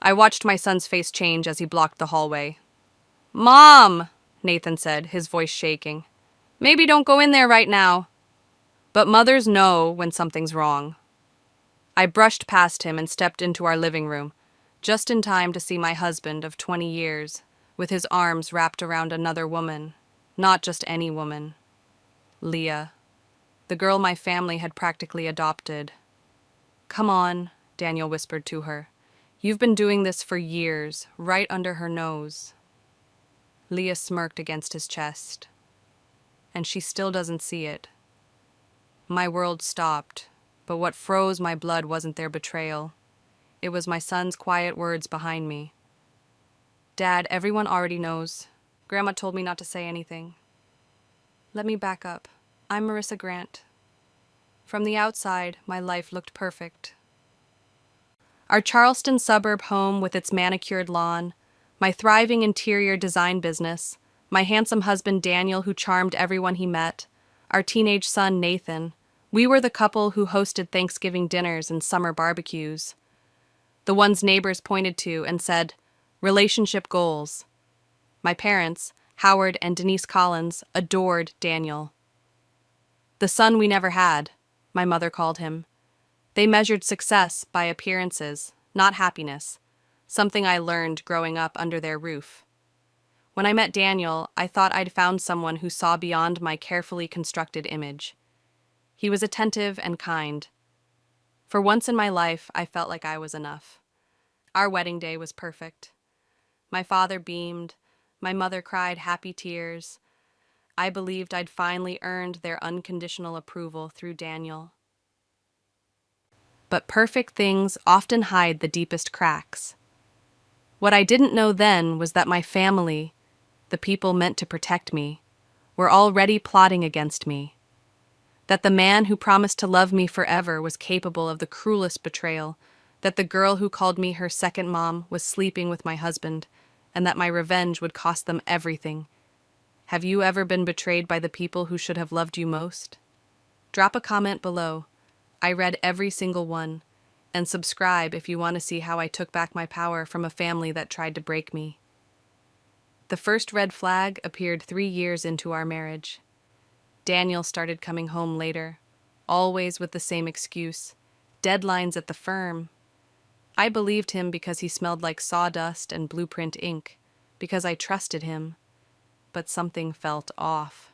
I watched my son's face change as he blocked the hallway. "Mom!" Nathan said, his voice shaking. "Maybe don't go in there right now." But mothers know when something's wrong. I brushed past him and stepped into our living room, just in time to see my husband of 20 years, with his arms wrapped around another woman. Not just any woman. Leah. The girl my family had practically adopted. "Come on," Daniel whispered to her. "You've been doing this for years, right under her nose." Leah smirked against his chest. "And she still doesn't see it." My world stopped, but what froze my blood wasn't their betrayal. It was my son's quiet words behind me. "Dad, everyone already knows. Grandma told me not to say anything." Let me back up. I'm Marissa Grant. From the outside, my life looked perfect. Our Charleston suburb home with its manicured lawn, my thriving interior design business, my handsome husband Daniel who charmed everyone he met, our teenage son Nathan. We were the couple who hosted Thanksgiving dinners and summer barbecues. The ones neighbors pointed to and said, "Relationship goals." My parents, Howard and Denise Collins, adored Daniel. "The son we never had," my mother called him. They measured success by appearances, not happiness, something I learned growing up under their roof. When I met Daniel, I thought I'd found someone who saw beyond my carefully constructed image. He was attentive and kind. For once in my life, I felt like I was enough. Our wedding day was perfect. My father beamed. My mother cried happy tears. I believed I'd finally earned their unconditional approval through Daniel. But perfect things often hide the deepest cracks. What I didn't know then was that my family, the people meant to protect me, were already plotting against me. That the man who promised to love me forever was capable of the cruelest betrayal, that the girl who called me her second mom was sleeping with my husband, and that my revenge would cost them everything. Have you ever been betrayed by the people who should have loved you most? Drop a comment below. I read every single one. And subscribe if you want to see how I took back my power from a family that tried to break me. The first red flag appeared 3 years into our marriage. Daniel started coming home later, always with the same excuse: deadlines at the firm. I believed him because he smelled like sawdust and blueprint ink, because I trusted him. But something felt off.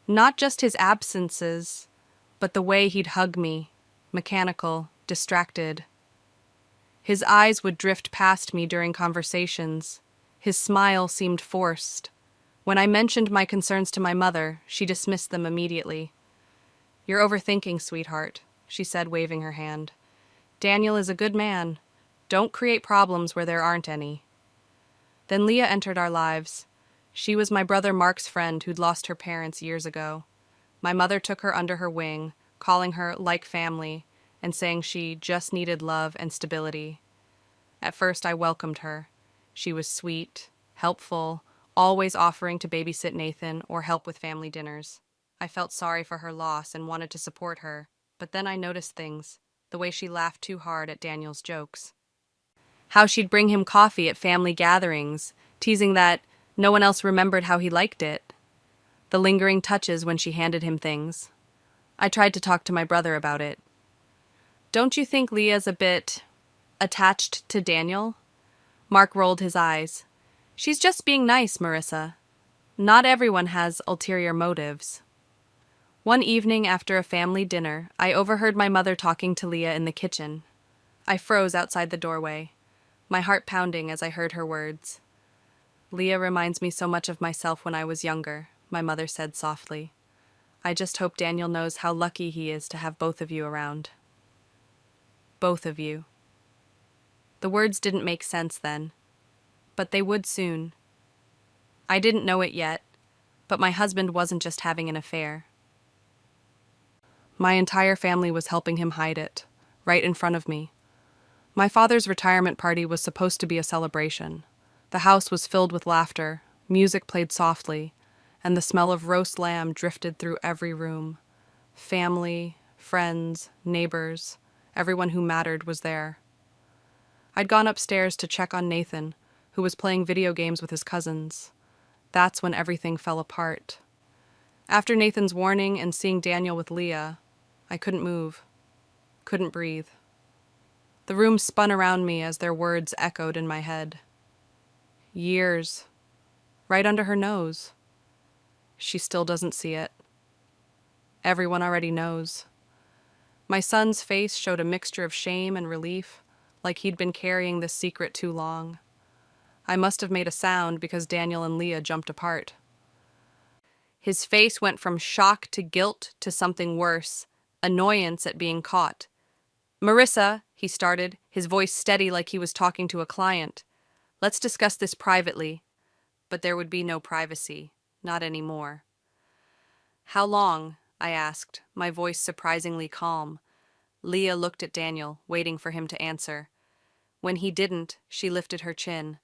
Not just his absences, but the way he'd hug me, mechanical, distracted. His eyes would drift past me during conversations. His smile seemed forced. When I mentioned my concerns to my mother, she dismissed them immediately. "You're overthinking, sweetheart," she said, waving her hand. "Daniel is a good man. Don't create problems where there aren't any." Then Leah entered our lives. She was my brother Mark's friend who'd lost her parents years ago. My mother took her under her wing, calling her like family, and saying she just needed love and stability. At first, I welcomed her. She was sweet, helpful, always offering to babysit Nathan or help with family dinners. I felt sorry for her loss and wanted to support her, but then I noticed things, the way she laughed too hard at Daniel's jokes. How she'd bring him coffee at family gatherings, teasing that no one else remembered how he liked it. The lingering touches when she handed him things. I tried to talk to my brother about it. "Don't you think Leah's a bit attached to Daniel?" Mark rolled his eyes. "She's just being nice, Marissa. Not everyone has ulterior motives." One evening after a family dinner, I overheard my mother talking to Leah in the kitchen. I froze outside the doorway, my heart pounding as I heard her words. "Leah reminds me so much of myself when I was younger," my mother said softly. "I just hope Daniel knows how lucky he is to have both of you around." Both of you. The words didn't make sense then, but they would soon. I didn't know it yet, but my husband wasn't just having an affair. My entire family was helping him hide it, right in front of me. My father's retirement party was supposed to be a celebration. The house was filled with laughter, music played softly, and the smell of roast lamb drifted through every room. Family, friends, neighbors, everyone who mattered was there. I'd gone upstairs to check on Nathan, who was playing video games with his cousins. That's when everything fell apart. After Nathan's warning and seeing Daniel with Leah, I couldn't move, couldn't breathe. The room spun around me as their words echoed in my head. Years, right under her nose. She still doesn't see it. Everyone already knows. My son's face showed a mixture of shame and relief, like he'd been carrying this secret too long. I must have made a sound because Daniel and Leah jumped apart. His face went from shock to guilt to something worse, annoyance at being caught. "Marissa," he started, his voice steady like he was talking to a client. "Let's discuss this privately." But there would be no privacy, not anymore. "How long?" I asked, my voice surprisingly calm. Leah looked at Daniel, waiting for him to answer. When he didn't, she lifted her chin.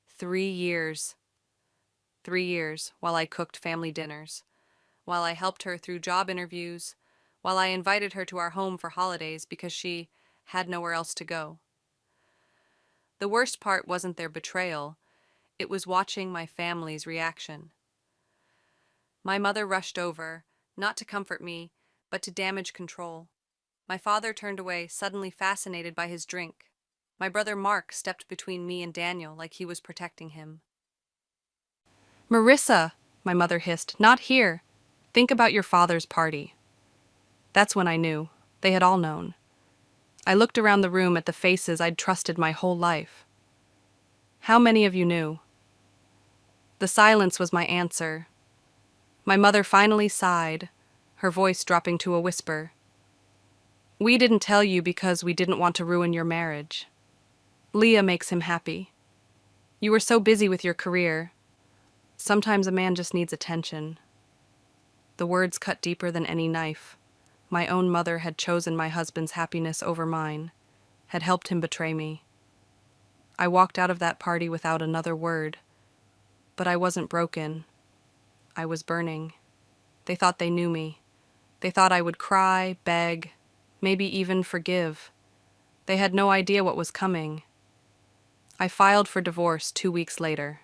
3 years. 3 years, while I cooked family dinners, while I helped her through job interviews, while I invited her to our home for holidays because she had nowhere else to go. The worst part wasn't their betrayal, it was watching my family's reaction. My mother rushed over, not to comfort me, but to damage control. My father turned away, suddenly fascinated by his drink. My brother Mark stepped between me and Daniel like he was protecting him. "Marissa," my mother hissed, "not here. Think about your father's party." That's when I knew. They had all known. I looked around the room at the faces I'd trusted my whole life. "How many of you knew?" The silence was my answer. My mother finally sighed, her voice dropping to a whisper. "We didn't tell you because we didn't want to ruin your marriage. Leah makes him happy. You were so busy with your career. Sometimes a man just needs attention." The words cut deeper than any knife. My own mother had chosen my husband's happiness over mine, had helped him betray me. I walked out of that party without another word. But I wasn't broken. I was burning. They thought they knew me. They thought I would cry, beg, maybe even forgive. They had no idea what was coming. I filed for divorce 2 weeks later.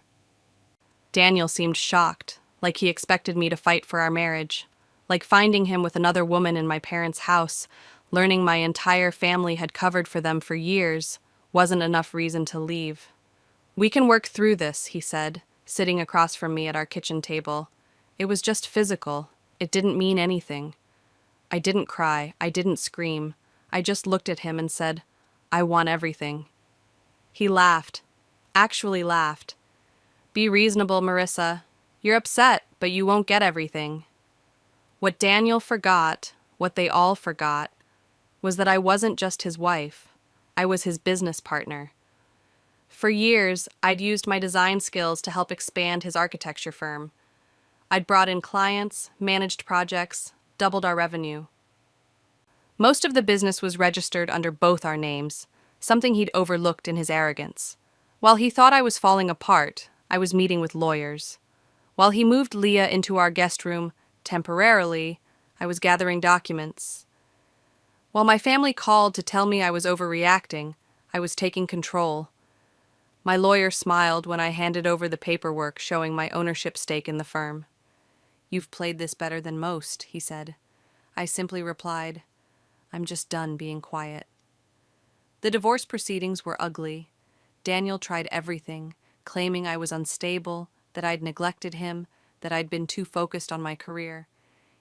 Daniel seemed shocked, like he expected me to fight for our marriage, like finding him with another woman in my parents' house, learning my entire family had covered for them for years, wasn't enough reason to leave. "We can work through this," he said, sitting across from me at our kitchen table. It was just physical. It didn't mean anything. I didn't cry. I didn't scream. I just looked at him and said, "I want everything." He laughed. Actually laughed. "Be reasonable, Marissa. You're upset, but you won't get everything." What Daniel forgot, what they all forgot, was that I wasn't just his wife. I was his business partner. For years, I'd used my design skills to help expand his architecture firm. I'd brought in clients, managed projects, doubled our revenue. Most of the business was registered under both our names, something he'd overlooked in his arrogance. While he thought I was falling apart, I was meeting with lawyers. While he moved Leah into our guest room temporarily, I was gathering documents. While my family called to tell me I was overreacting, I was taking control. My lawyer smiled when I handed over the paperwork showing my ownership stake in the firm. "You've played this better than most," he said. I simply replied, "I'm just done being quiet." The divorce proceedings were ugly. Daniel tried everything, claiming I was unstable, that I'd neglected him, that I'd been too focused on my career.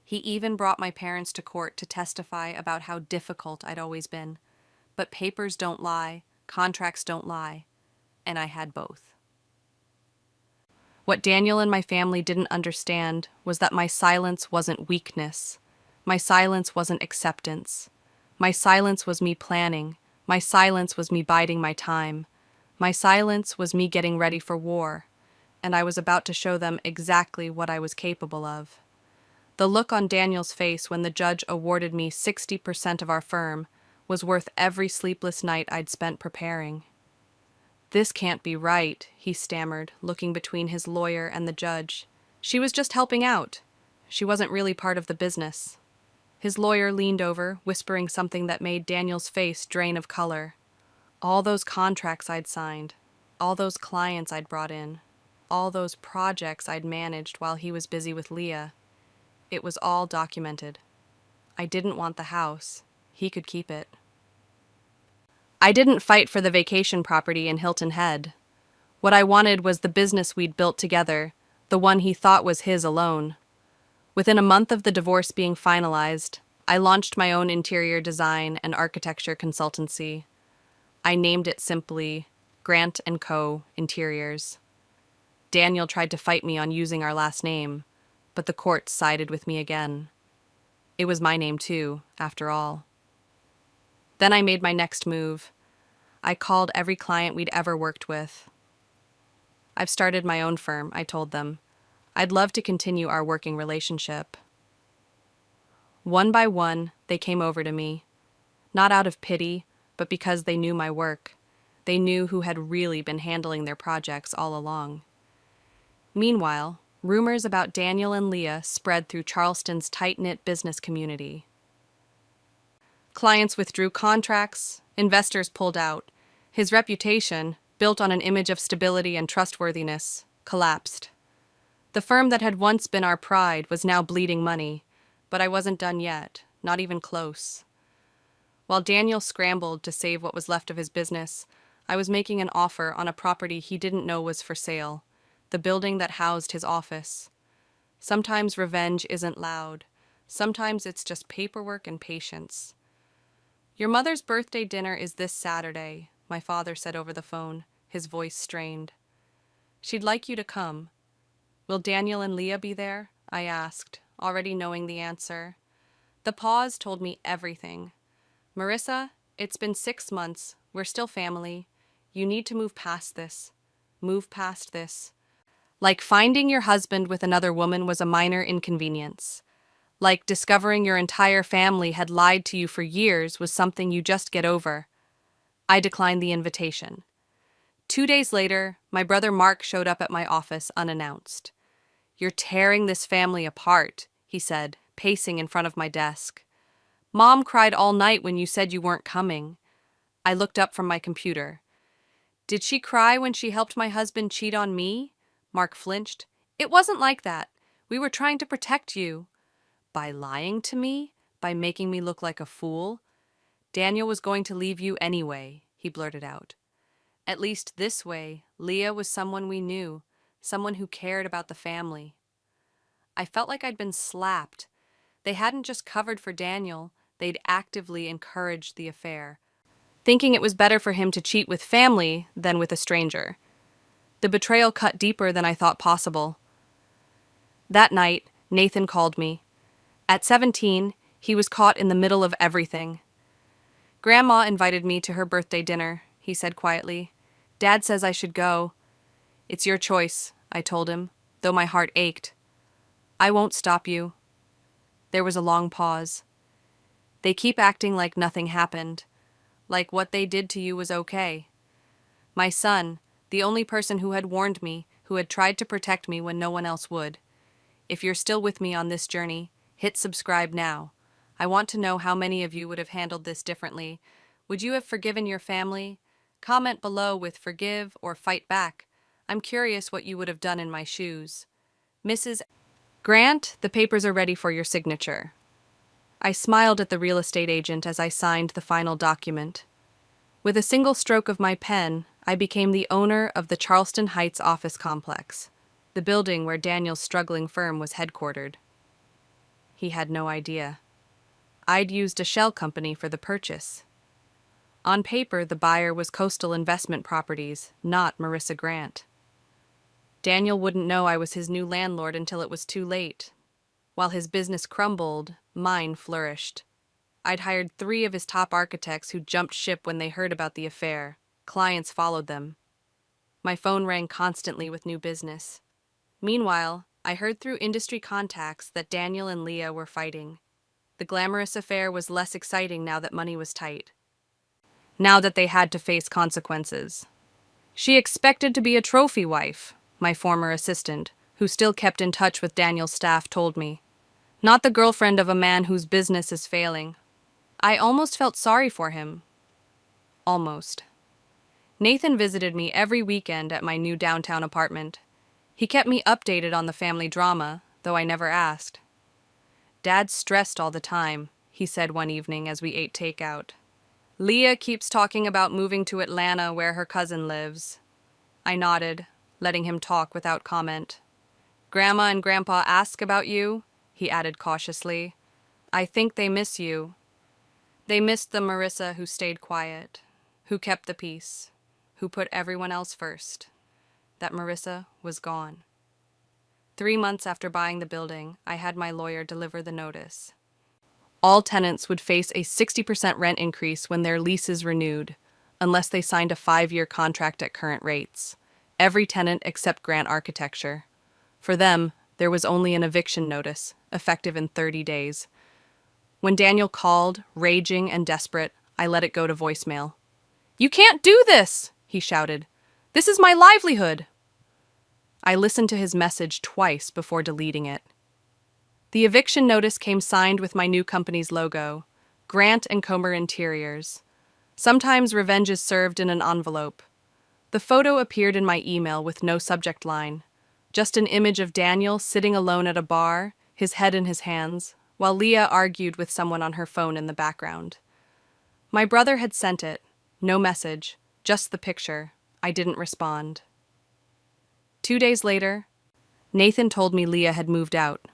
He even brought my parents to court to testify about how difficult I'd always been. But papers don't lie, contracts don't lie, and I had both. What Daniel and my family didn't understand was that my silence wasn't weakness. My silence wasn't acceptance. My silence was me planning. My silence was me biding my time. My silence was me getting ready for war, and I was about to show them exactly what I was capable of. The look on Daniel's face when the judge awarded me 60% of our firm was worth every sleepless night I'd spent preparing. "This can't be right," he stammered, looking between his lawyer and the judge. "She was just helping out. She wasn't really part of the business." His lawyer leaned over, whispering something that made Daniel's face drain of color. All those contracts I'd signed, all those clients I'd brought in, all those projects I'd managed while he was busy with Leah, it was all documented. I didn't want the house. He could keep it. I didn't fight for the vacation property in Hilton Head. What I wanted was the business we'd built together, the one he thought was his alone. Within a month of the divorce being finalized, I launched my own interior design and architecture consultancy. I named it simply Grant & Co. Interiors. Daniel tried to fight me on using our last name, but the courts sided with me again. It was my name too, after all. Then I made my next move. I called every client we'd ever worked with. I've started my own firm, I told them. I'd love to continue our working relationship. One by one, they came over to me. Not out of pity, but because they knew my work. They knew who had really been handling their projects all along. Meanwhile, rumors about Daniel and Leah spread through Charleston's tight-knit business community. Clients withdrew contracts, investors pulled out. His reputation, built on an image of stability and trustworthiness, collapsed. The firm that had once been our pride was now bleeding money, but I wasn't done yet, not even close. While Daniel scrambled to save what was left of his business, I was making an offer on a property he didn't know was for sale, the building that housed his office. Sometimes revenge isn't loud. Sometimes it's just paperwork and patience. "Your mother's birthday dinner is this Saturday," my father said over the phone, his voice strained. "She'd like you to come." "Will Daniel and Leah be there?" I asked, already knowing the answer. The pause told me everything. "Marissa, it's been 6 months. We're still family. You need to move past this. Move past this." Like finding your husband with another woman was a minor inconvenience. Like discovering your entire family had lied to you for years was something you just get over. I declined the invitation. 2 days later, my brother Mark showed up at my office unannounced. "You're tearing this family apart," he said, pacing in front of my desk. "Mom cried all night when you said you weren't coming." I looked up from my computer. "Did she cry when she helped my husband cheat on me?" Mark flinched. "It wasn't like that. We were trying to protect you." By lying to me? By making me look like a fool? "Daniel was going to leave you anyway," he blurted out. At least this way, Leah was someone we knew, someone who cared about the family. I felt like I'd been slapped. They hadn't just covered for Daniel, they'd actively encouraged the affair, thinking it was better for him to cheat with family than with a stranger. The betrayal cut deeper than I thought possible. That night, Nathan called me. At 17, he was caught in the middle of everything. "Grandma invited me to her birthday dinner," he said quietly. "Dad says I should go." "It's your choice," I told him, though my heart ached. "I won't stop you." There was a long pause. "They keep acting like nothing happened, like what they did to you was okay." My son, the only person who had warned me, who had tried to protect me when no one else would. If you're still with me on this journey, hit subscribe now. I want to know how many of you would have handled this differently. Would you have forgiven your family? Comment below with forgive or fight back. I'm curious what you would have done in my shoes. Mrs. Grant, the papers are ready for your signature. I smiled at the real estate agent as I signed the final document. With a single stroke of my pen, I became the owner of the Charleston Heights office complex, the building where Daniel's struggling firm was headquartered. He had no idea. I'd used a shell company for the purchase. On paper, the buyer was Coastal Investment Properties, not Marissa Grant. Daniel wouldn't know I was his new landlord until it was too late. While his business crumbled, mine flourished. I'd hired 3 of his top architects who jumped ship when they heard about the affair. Clients followed them. My phone rang constantly with new business. Meanwhile, I heard through industry contacts that Daniel and Leah were fighting. The glamorous affair was less exciting now that money was tight. Now that they had to face consequences. She expected to be a trophy wife, my former assistant, who still kept in touch with Daniel's staff, told me. Not the girlfriend of a man whose business is failing. I almost felt sorry for him. Almost. Nathan visited me every weekend at my new downtown apartment. He kept me updated on the family drama, though I never asked. "Dad's stressed all the time," he said one evening as we ate takeout. "Leah keeps talking about moving to Atlanta where her cousin lives." I nodded, letting him talk without comment. "Grandma and Grandpa ask about you," he added cautiously. "I think they miss you." They missed the Marissa who stayed quiet, who kept the peace, who put everyone else first. That Marissa was gone. 3 months after buying the building, I had my lawyer deliver the notice. All tenants would face a 60% rent increase when their leases renewed, unless they signed a 5-year contract at current rates. Every tenant except Grant Architecture. For them, there was only an eviction notice, effective in 30 days. When Daniel called, raging and desperate, I let it go to voicemail. "You can't do this!" he shouted. "This is my livelihood!" I listened to his message twice before deleting it. The eviction notice came signed with my new company's logo, Grant and Comer Interiors. Sometimes revenge is served in an envelope. The photo appeared in my email with no subject line, just an image of Daniel sitting alone at a bar, his head in his hands, while Leah argued with someone on her phone in the background. My brother had sent it, no message, just the picture. I didn't respond. 2 days later, Nathan told me Leah had moved out.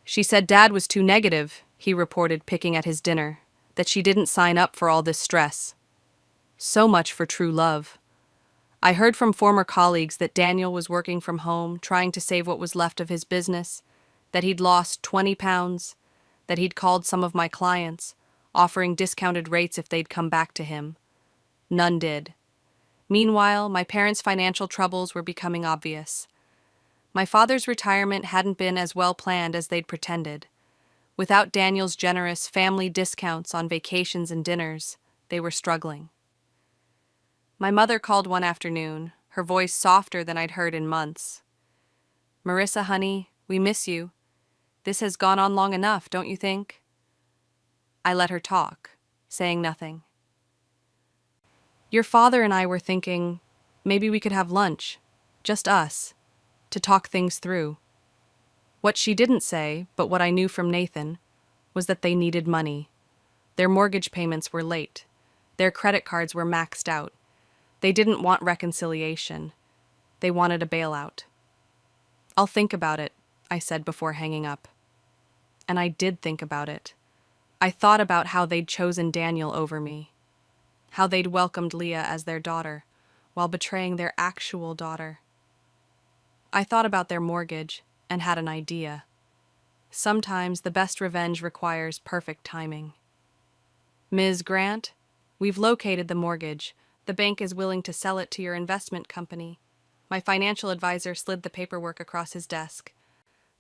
"She said Dad was too negative," he reported, picking at his dinner, "that she didn't sign up for all this stress." So much for true love. I heard from former colleagues that Daniel was working from home, trying to save what was left of his business, that he'd lost 20 pounds, that he'd called some of my clients, offering discounted rates if they'd come back to him. None did. Meanwhile, my parents' financial troubles were becoming obvious. My father's retirement hadn't been as well planned as they'd pretended. Without Daniel's generous family discounts on vacations and dinners, they were struggling. My mother called one afternoon, her voice softer than I'd heard in months. "Marissa, honey, we miss you. This has gone on long enough, don't you think?" I let her talk, saying nothing. "Your father and I were thinking maybe we could have lunch, just us, to talk things through." What she didn't say, but what I knew from Nathan, was that they needed money. Their mortgage payments were late. Their credit cards were maxed out. They didn't want reconciliation. They wanted a bailout. "I'll think about it," I said before hanging up. And I did think about it. I thought about how they'd chosen Daniel over me, how they'd welcomed Leah as their daughter, while betraying their actual daughter. I thought about their mortgage and had an idea. Sometimes the best revenge requires perfect timing. "Ms. Grant, we've located the mortgage. The bank is willing to sell it to your investment company." My financial advisor slid the paperwork across his desk.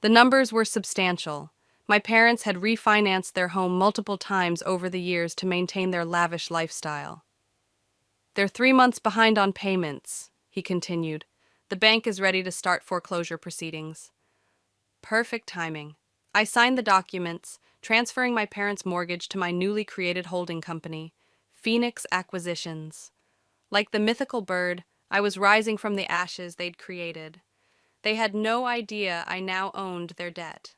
The numbers were substantial. My parents had refinanced their home multiple times over the years to maintain their lavish lifestyle. "They're 3 months behind on payments," he continued. "The bank is ready to start foreclosure proceedings." Perfect timing. I signed the documents, transferring my parents' mortgage to my newly created holding company, Phoenix Acquisitions. Like the mythical bird, I was rising from the ashes they'd created. They had no idea I now owned their debt.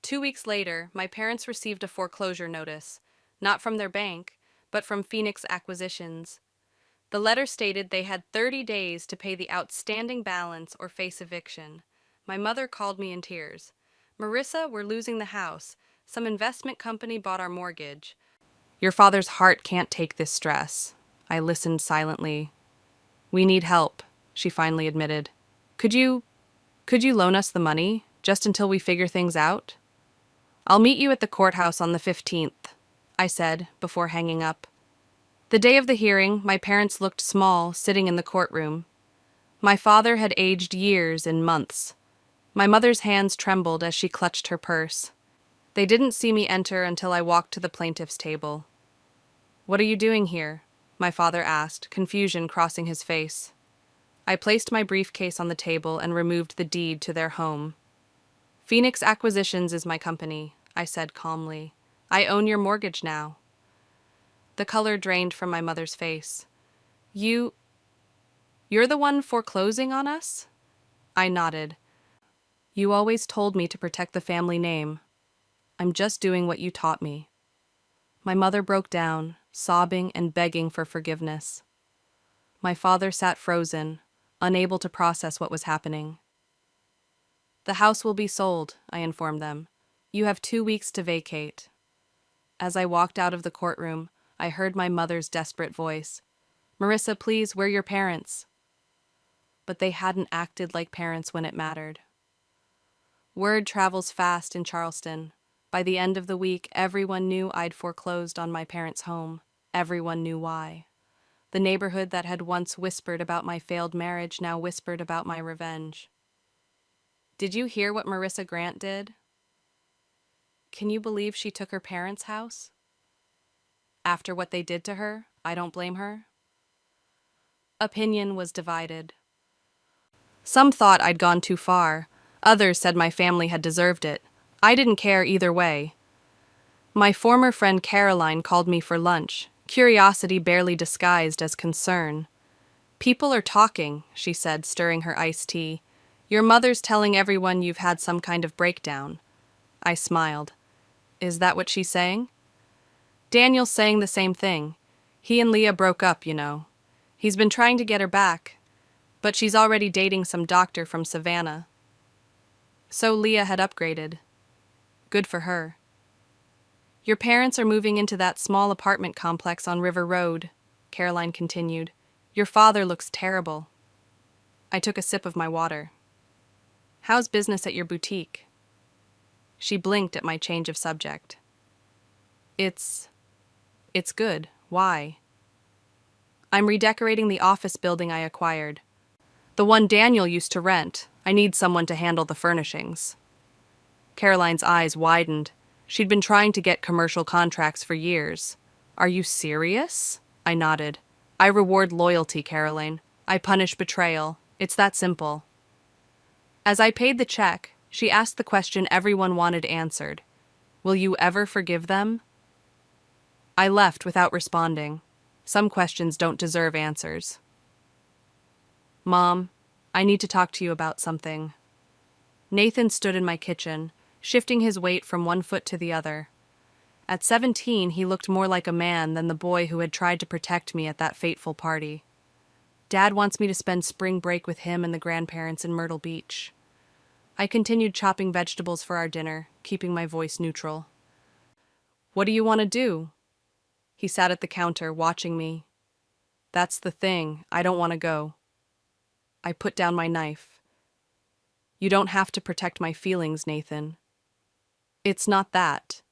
2 weeks later, my parents received a foreclosure notice, not from their bank, but from Phoenix Acquisitions. The letter stated they had 30 days to pay the outstanding balance or face eviction. My mother called me in tears. "Marissa, we're losing the house. Some investment company bought our mortgage." "Your father's heart can't take this stress." I listened silently. "We need help," she finally admitted. Could you loan us the money, just until we figure things out?" "I'll meet you at the courthouse on the 15th, I said, before hanging up. The day of the hearing, my parents looked small, sitting in the courtroom. My father had aged years in months. My mother's hands trembled as she clutched her purse. They didn't see me enter until I walked to the plaintiff's table. "What are you doing here?" my father asked, confusion crossing his face. I placed my briefcase on the table and removed the deed to their home. "Phoenix Acquisitions is my company," I said calmly. "I own your mortgage now." The color drained from my mother's face. You You're the one foreclosing on us? I nodded. You always told me to protect the family name. I'm just doing what you taught me. My mother broke down, sobbing and begging for forgiveness. My father sat frozen, unable to process what was happening. The house will be sold, I informed them. You have 2 weeks to vacate. As I walked out of the courtroom, I heard my mother's desperate voice. Marissa, please, we're your parents. But they hadn't acted like parents when it mattered. Word travels fast in Charleston. By the end of the week, everyone knew I'd foreclosed on my parents' home. Everyone knew why. The neighborhood that had once whispered about my failed marriage now whispered about my revenge. Did you hear what Marissa Grant did? Can you believe she took her parents' house? After what they did to her, I don't blame her. Opinion was divided. Some thought I'd gone too far. Others said my family had deserved it. I didn't care either way. My former friend Caroline called me for lunch, curiosity barely disguised as concern. People are talking, she said, stirring her iced tea. Your mother's telling everyone you've had some kind of breakdown. I smiled. Is that what she's saying? Daniel's saying the same thing. He and Leah broke up, you know. He's been trying to get her back, but she's already dating some doctor from Savannah. So Leah had upgraded. Good for her. Your parents are moving into that small apartment complex on River Road, Caroline continued. Your father looks terrible. I took a sip of my water. How's business at your boutique? She blinked at my change of subject. It's good. Why? I'm redecorating the office building I acquired. The one Daniel used to rent. I need someone to handle the furnishings. Caroline's eyes widened. She'd been trying to get commercial contracts for years. Are you serious? I nodded. I reward loyalty, Caroline. I punish betrayal. It's that simple. As I paid the check, she asked the question everyone wanted answered. Will you ever forgive them? I left without responding. Some questions don't deserve answers. Mom, I need to talk to you about something. Nathan stood in my kitchen, shifting his weight from one foot to the other. At 17, he looked more like a man than the boy who had tried to protect me at that fateful party. Dad wants me to spend spring break with him and the grandparents in Myrtle Beach. I continued chopping vegetables for our dinner, keeping my voice neutral. What do you want to do? He sat at the counter, watching me. That's the thing, I don't want to go. I put down my knife. You don't have to protect my feelings, Nathan. It's not that.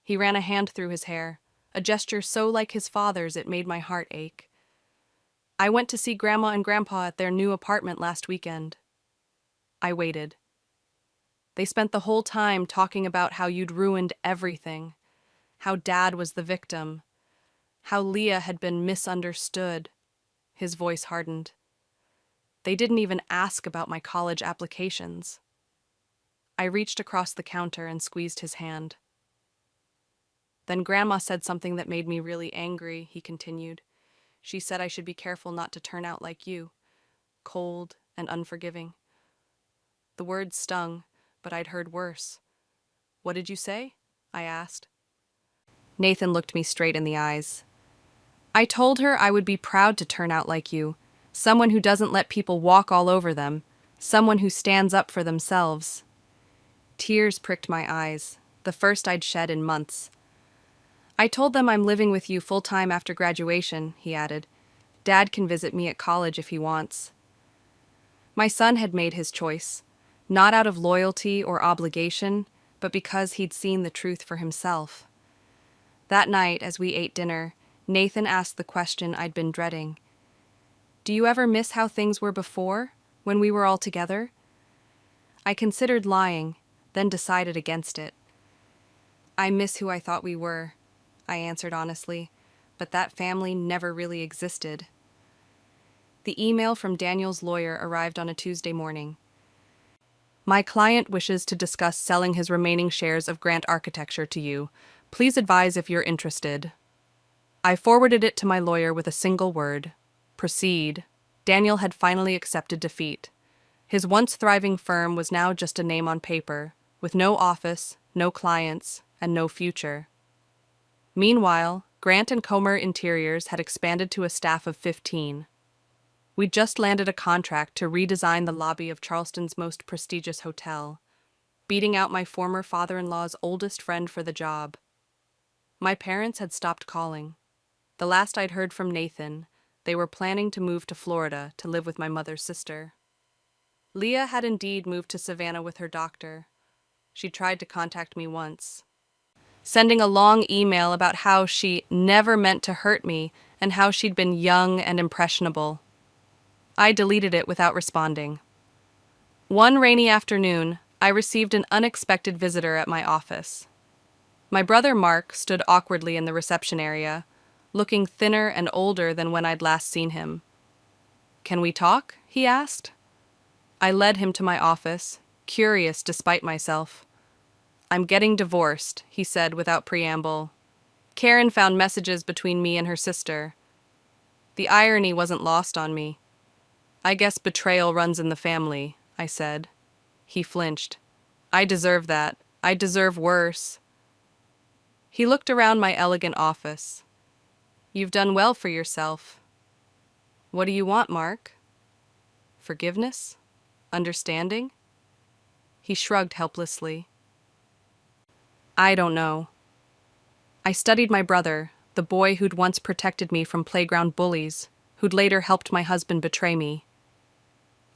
He ran a hand through his hair, a gesture so like his father's it made my heart ache. I went to see Grandma and Grandpa at their new apartment last weekend. I waited. They spent the whole time talking about how you'd ruined everything, how Dad was the victim, how Leah had been misunderstood. His voice hardened. They didn't even ask about my college applications. I reached across the counter and squeezed his hand. Then Grandma said something that made me really angry, he continued. She said I should be careful not to turn out like you, cold and unforgiving. The words stung, but I'd heard worse. What did you say? I asked. Nathan looked me straight in the eyes. I told her I would be proud to turn out like you, someone who doesn't let people walk all over them, someone who stands up for themselves. Tears pricked my eyes, the first I'd shed in months. I told them I'm living with you full-time after graduation, he added. Dad can visit me at college if he wants. My son had made his choice, not out of loyalty or obligation, but because he'd seen the truth for himself. That night, as we ate dinner, Nathan asked the question I'd been dreading. Do you ever miss how things were before, when we were all together? I considered lying, then decided against it. I miss who I thought we were, I answered honestly, but that family never really existed. The email from Daniel's lawyer arrived on a Tuesday morning. My client wishes to discuss selling his remaining shares of Grant Architecture to you. Please advise if you're interested. I forwarded it to my lawyer with a single word. Proceed. Daniel had finally accepted defeat. His once thriving firm was now just a name on paper, with no office, no clients, and no future. Meanwhile, Grant and Comer Interiors had expanded to a staff of 15. We'd just landed a contract to redesign the lobby of Charleston's most prestigious hotel, beating out my former father-in-law's oldest friend for the job. My parents had stopped calling. The last I'd heard from Nathan, they were planning to move to Florida to live with my mother's sister. Leah had indeed moved to Savannah with her doctor. She tried to contact me once, sending a long email about how she never meant to hurt me and how she'd been young and impressionable. I deleted it without responding. One rainy afternoon, I received an unexpected visitor at my office. My brother Mark stood awkwardly in the reception area, looking thinner and older than when I'd last seen him. "Can we talk?" he asked. I led him to my office, curious despite myself. "I'm getting divorced," he said without preamble. Karen found messages between me and her sister. The irony wasn't lost on me. "I guess betrayal runs in the family," I said. He flinched. "I deserve that. I deserve worse." He looked around my elegant office. "You've done well for yourself." "What do you want, Mark?" "Forgiveness? Understanding?" He shrugged helplessly. "I don't know." I studied my brother, the boy who'd once protected me from playground bullies, who'd later helped my husband betray me.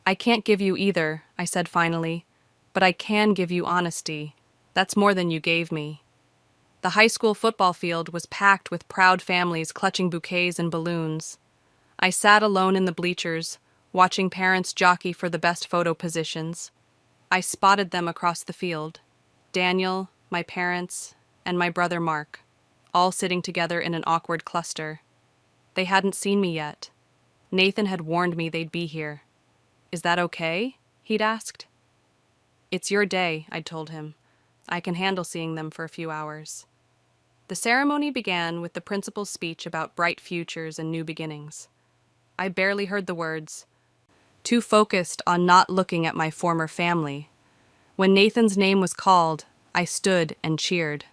"I can't give you either," I said finally, "but I can give you honesty. That's more than you gave me." The high school football field was packed with proud families clutching bouquets and balloons. I sat alone in the bleachers, watching parents jockey for the best photo positions. I spotted them across the field: Daniel, my parents, and my brother Mark, all sitting together in an awkward cluster. They hadn't seen me yet. Nathan had warned me they'd be here. "Is that okay?" he'd asked. "It's your day," I'd told him. "I can handle seeing them for a few hours." The ceremony began with the principal's speech about bright futures and new beginnings. I barely heard the words, too focused on not looking at my former family. When Nathan's name was called, I stood and cheered.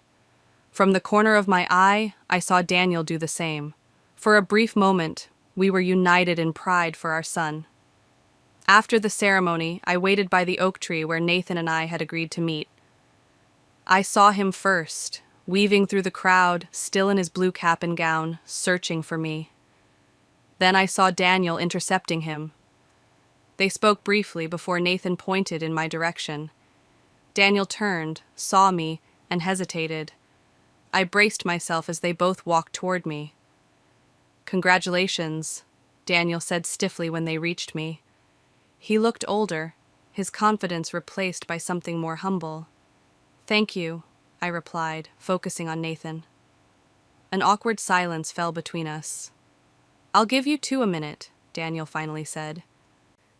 From the corner of my eye, I saw Daniel do the same. For a brief moment, we were united in pride for our son. After the ceremony, I waited by the oak tree where Nathan and I had agreed to meet. I saw him first, weaving through the crowd, still in his blue cap and gown, searching for me. Then I saw Daniel intercepting him. They spoke briefly before Nathan pointed in my direction. Daniel turned, saw me, and hesitated. I braced myself as they both walked toward me. "Congratulations," Daniel said stiffly when they reached me. He looked older, his confidence replaced by something more humble. "Thank you," I replied, focusing on Nathan. An awkward silence fell between us. "I'll give you two a minute," Daniel finally said,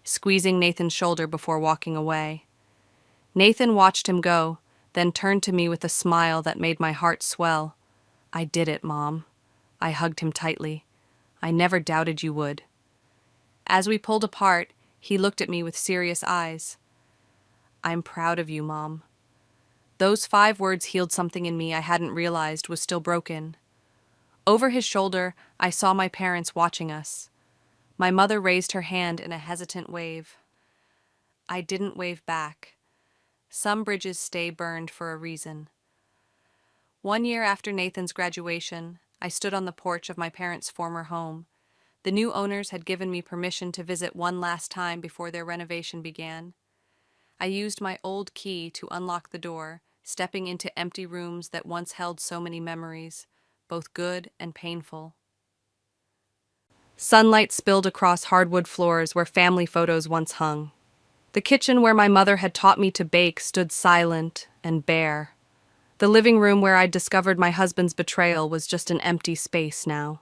squeezing Nathan's shoulder before walking away. Nathan watched him go, then turned to me with a smile that made my heart swell. "I did it, Mom." I hugged him tightly. "I never doubted you would." As we pulled apart, he looked at me with serious eyes. "I'm proud of you, Mom." Those 5 words healed something in me I hadn't realized was still broken. Over his shoulder, I saw my parents watching us. My mother raised her hand in a hesitant wave. I didn't wave back. Some bridges stay burned for a reason. 1 year after Nathan's graduation, I stood on the porch of my parents' former home. The new owners had given me permission to visit one last time before their renovation began. I used my old key to unlock the door, stepping into empty rooms that once held so many memories, both good and painful. Sunlight spilled across hardwood floors where family photos once hung. The kitchen where my mother had taught me to bake stood silent and bare. The living room where I'd discovered my husband's betrayal was just an empty space now.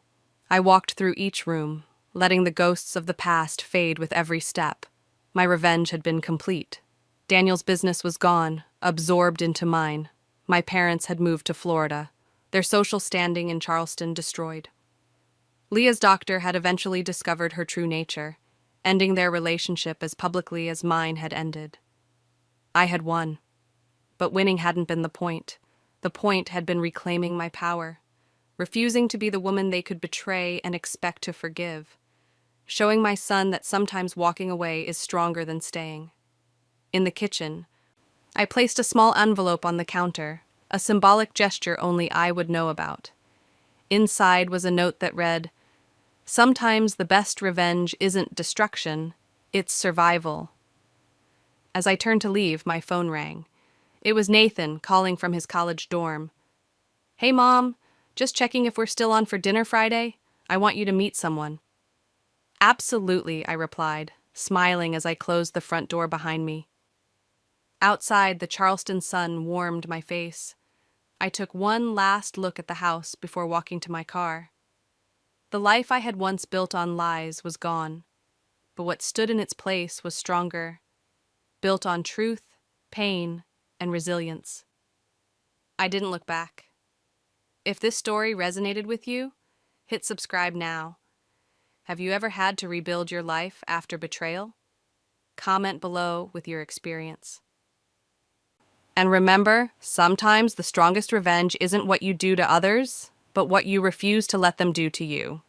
I walked through each room, letting the ghosts of the past fade with every step. My revenge had been complete. Daniel's business was gone, absorbed into mine. My parents had moved to Florida, their social standing in Charleston destroyed. Leah's doctor had eventually discovered her true nature. ending their relationship as publicly as mine had ended. I had won, but winning hadn't been the point. The point had been reclaiming my power, refusing to be the woman they could betray and expect to forgive, showing my son that sometimes walking away is stronger than staying. In the kitchen, I placed a small envelope on the counter, a symbolic gesture only I would know about. Inside was a note that read, "Sometimes the best revenge isn't destruction, it's survival." As I turned to leave, my phone rang. It was Nathan calling from his college dorm. "Hey, Mom, just checking if we're still on for dinner Friday. I want you to meet someone." "Absolutely," I replied, smiling as I closed the front door behind me. Outside, the Charleston sun warmed my face. I took one last look at the house before walking to my car. The life I had once built on lies was gone, but what stood in its place was stronger, built on truth, pain, and resilience. I didn't look back. If this story resonated with you, hit subscribe now. Have you ever had to rebuild your life after betrayal? Comment below with your experience. And remember, sometimes the strongest revenge isn't what you do to others, but what you refuse to let them do to you.